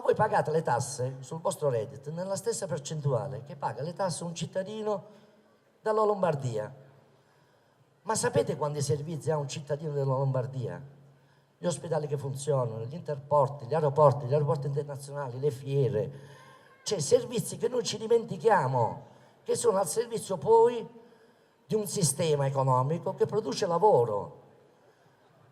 voi pagate le tasse sul vostro reddito nella stessa percentuale che paga le tasse un cittadino della Lombardia. Ma sapete quanti servizi ha un cittadino della Lombardia? Gli ospedali che funzionano, gli interporti, gli aeroporti internazionali, le fiere, cioè servizi che noi ci dimentichiamo, che sono al servizio poi di un sistema economico che produce lavoro.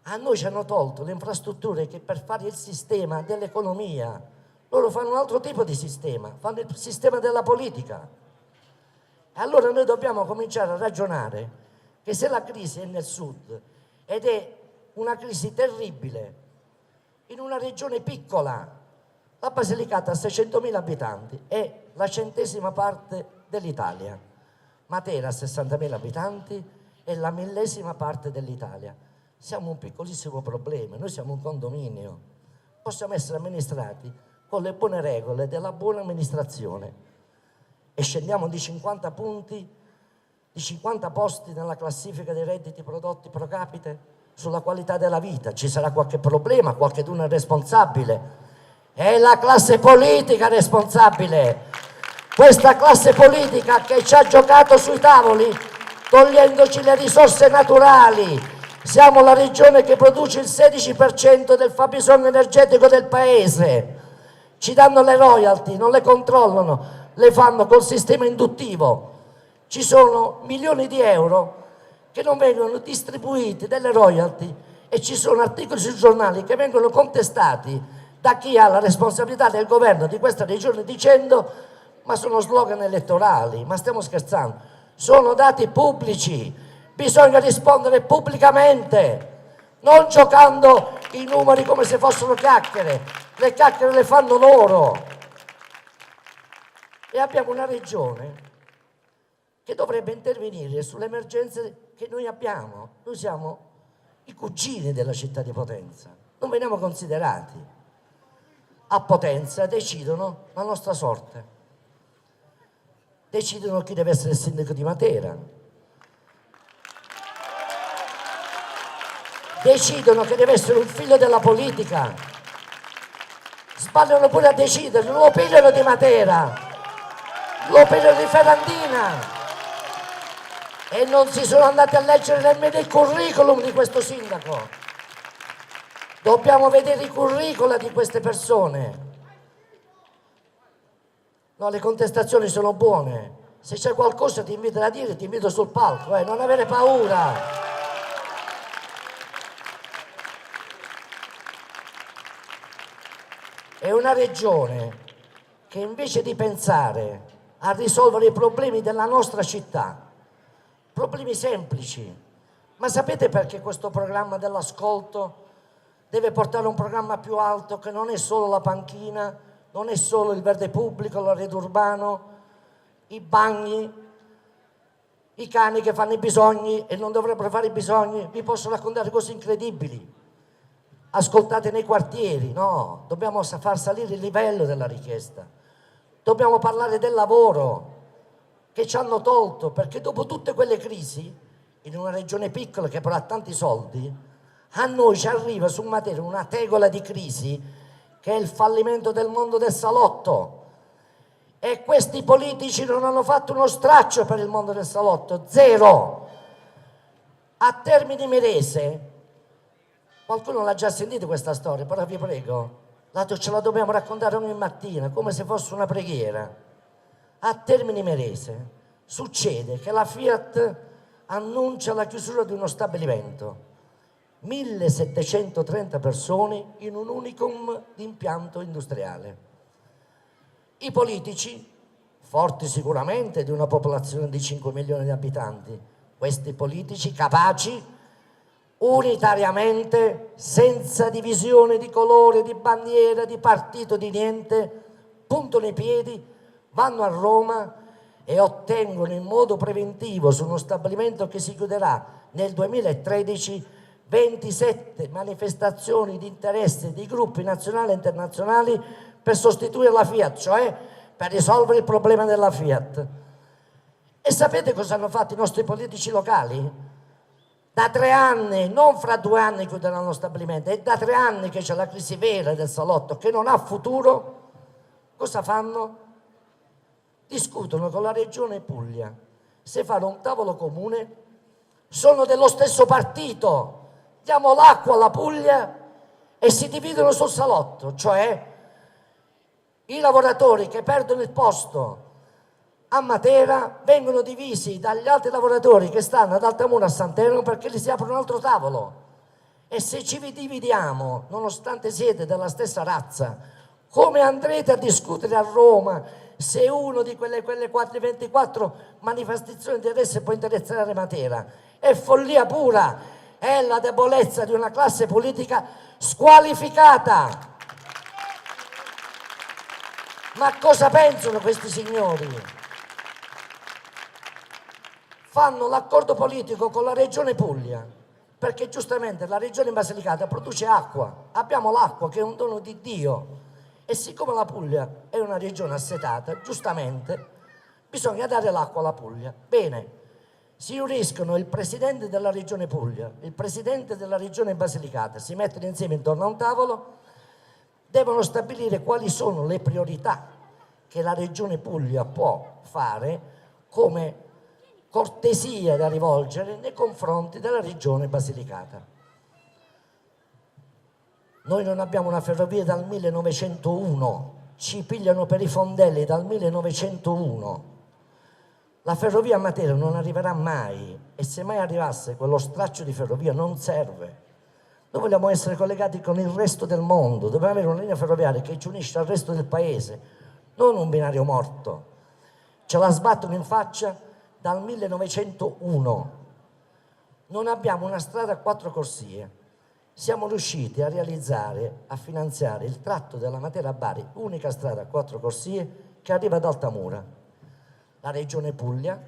A noi ci hanno tolto le infrastrutture che per fare il sistema dell'economia, loro fanno un altro tipo di sistema, fanno il sistema della politica. E allora noi dobbiamo cominciare a ragionare che se la crisi è nel sud ed è una crisi terribile in una regione piccola, la Basilicata ha 600.000 abitanti, è la 100ª parte dell'Italia. Matera ha 60.000 abitanti, è la 1000ª parte dell'Italia. Siamo un piccolissimo problema, noi siamo un condominio, possiamo essere amministrati con le buone regole della buona amministrazione e scendiamo di 50 punti, di 50 posti nella classifica dei redditi prodotti pro capite sulla qualità della vita. Ci sarà qualche problema, qualcheduno è responsabile, è la classe politica responsabile, questa classe politica che ci ha giocato sui tavoli togliendoci le risorse naturali. Siamo la regione che produce il 16% del fabbisogno energetico del paese, ci danno le royalty, non le controllano, le fanno col sistema induttivo. Ci sono milioni di euro che non vengono distribuiti delle royalty e ci sono articoli sui giornali che vengono contestati da chi ha la responsabilità del governo di questa regione dicendo ma sono slogan elettorali, ma stiamo scherzando, sono dati pubblici, bisogna rispondere pubblicamente, non giocando i numeri come se fossero chiacchiere, le chiacchiere le fanno loro. E abbiamo una regione che dovrebbe intervenire sulle emergenze che noi abbiamo. Noi siamo i cugini della città di Potenza, non veniamo considerati. A Potenza decidono la nostra sorte, decidono chi deve essere il sindaco di Matera, decidono che deve essere un figlio della politica, sbagliano pure a decidere, non lo pigliano di Matera, lo pigliano di Ferrandina. E non si sono andati a leggere nemmeno il curriculum di questo sindaco. Dobbiamo vedere i curricula di queste persone. No, le contestazioni sono buone. Se c'è qualcosa ti invito a dire, ti invito sul palco, non avere paura. È una regione che invece di pensare a risolvere i problemi della nostra città, problemi semplici. Ma sapete perché questo programma dell'ascolto deve portare un programma più alto che non è solo la panchina, non è solo il verde pubblico, l'arredo urbano, i bagni, i cani che fanno i bisogni e non dovrebbero fare i bisogni? Vi posso raccontare cose incredibili. Ascoltate nei quartieri, no, dobbiamo far salire il livello della richiesta. Dobbiamo parlare del lavoro che ci hanno tolto, perché dopo tutte quelle crisi, in una regione piccola che però ha tanti soldi, a noi ci arriva su Matera una tegola di crisi che è il fallimento del mondo del salotto. E questi politici non hanno fatto uno straccio per il mondo del salotto, zero. A Termini Imerese, qualcuno l'ha già sentita questa storia, però vi prego, ce la dobbiamo raccontare ogni mattina, come se fosse una preghiera. A Termini Imerese succede che la Fiat annuncia la chiusura di uno stabilimento, 1730 persone in un unicum di impianto industriale. I politici, forti sicuramente di una popolazione di 5 milioni di abitanti, questi politici capaci, unitariamente, senza divisione di colore, di bandiera, di partito, di niente, puntano i piedi, vanno a Roma e ottengono in modo preventivo su uno stabilimento che si chiuderà nel 2013 27 manifestazioni di interesse di gruppi nazionali e internazionali per sostituire la Fiat, cioè per risolvere il problema della Fiat. E sapete cosa hanno fatto i nostri politici locali? Da 3 anni, non fra 2 anni chiuderanno lo stabilimento, è da 3 anni che c'è la crisi vera del salotto che non ha futuro. cosa fanno? Discutono con la regione Puglia se fare un tavolo comune, sono dello stesso partito, diamo l'acqua alla Puglia e si dividono sul salotto, cioè i lavoratori che perdono il posto a Matera vengono divisi dagli altri lavoratori che stanno ad Altamura a Sant'Elena perché gli si apre un altro tavolo. E se ci dividiamo, nonostante siete della stessa razza, come andrete a discutere a Roma se uno di quelle 24 manifestazioni di adesso può interessare Matera? È follia pura, è la debolezza di una classe politica squalificata. Ma cosa pensano questi signori? Fanno l'accordo politico con la regione Puglia, perché giustamente la regione Basilicata produce acqua, abbiamo l'acqua che è un dono di Dio e siccome la Puglia è una regione assetata, giustamente bisogna dare l'acqua alla Puglia. Bene, si riuniscono il presidente della regione Puglia, il presidente della regione Basilicata, si mettono insieme intorno a un tavolo, devono stabilire quali sono le priorità che la regione Puglia può fare come cortesia da rivolgere nei confronti della regione Basilicata. Noi non abbiamo una ferrovia dal 1901, ci pigliano per i fondelli dal 1901. La ferrovia a Matera non arriverà mai e se mai arrivasse quello straccio di ferrovia non serve. Noi vogliamo essere collegati con il resto del mondo, dobbiamo avere una linea ferroviaria che ci unisce al resto del paese, non un binario morto. Ce la sbattono in faccia dal 1901. Non abbiamo una strada a 4 corsie. Siamo riusciti a realizzare, a finanziare il tratto della Matera-Bari, unica strada a 4 corsie che arriva ad Altamura. La regione Puglia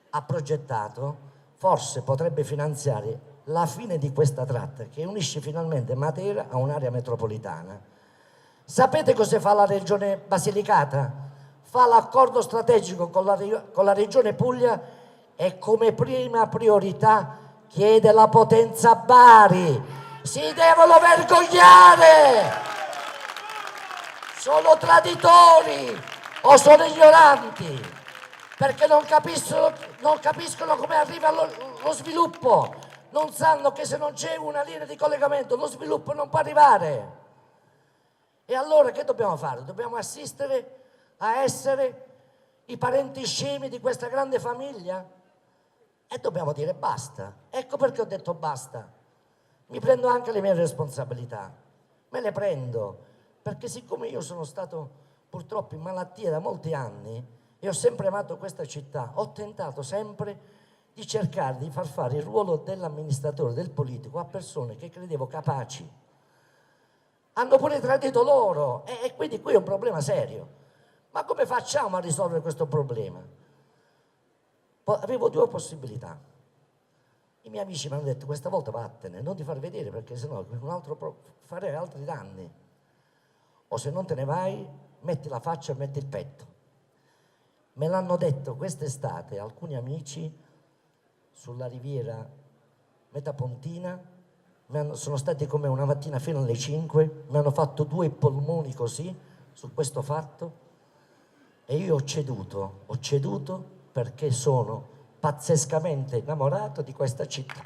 ha progettato, forse potrebbe finanziare la fine di questa tratta che unisce finalmente Matera a un'area metropolitana. Sapete cosa fa la regione Basilicata? Fa l'accordo strategico con la regione Puglia e come prima priorità chiede la potenza Bari. Si devono vergognare! Sono traditori o sono ignoranti perché non capiscono come arriva lo sviluppo, non sanno che se non c'è una linea di collegamento lo sviluppo non può arrivare. E allora che dobbiamo fare? Dobbiamo assistere a essere i parenti scemi di questa grande famiglia? E dobbiamo dire basta. Ecco perché ho detto basta. Mi prendo anche le mie responsabilità. Me le prendo, perché siccome io sono stato purtroppo in malattia da molti anni e ho sempre amato questa città, ho tentato sempre di cercare di far fare il ruolo dell'amministratore, del politico, a persone che credevo capaci. Hanno pure tradito loro e quindi qui è un problema serio. Ma come facciamo a risolvere questo problema? Avevo 2 possibilità. I miei amici mi hanno detto questa volta vattene, non ti far vedere perché sennò farei altri danni. O se non te ne vai, metti la faccia e metti il petto. Me l'hanno detto quest'estate alcuni amici sulla riviera Metapontina, sono stati con me una mattina fino alle 5, mi hanno fatto 2 polmoni così su questo fatto e io ho ceduto perché sono pazzescamente innamorato di questa città.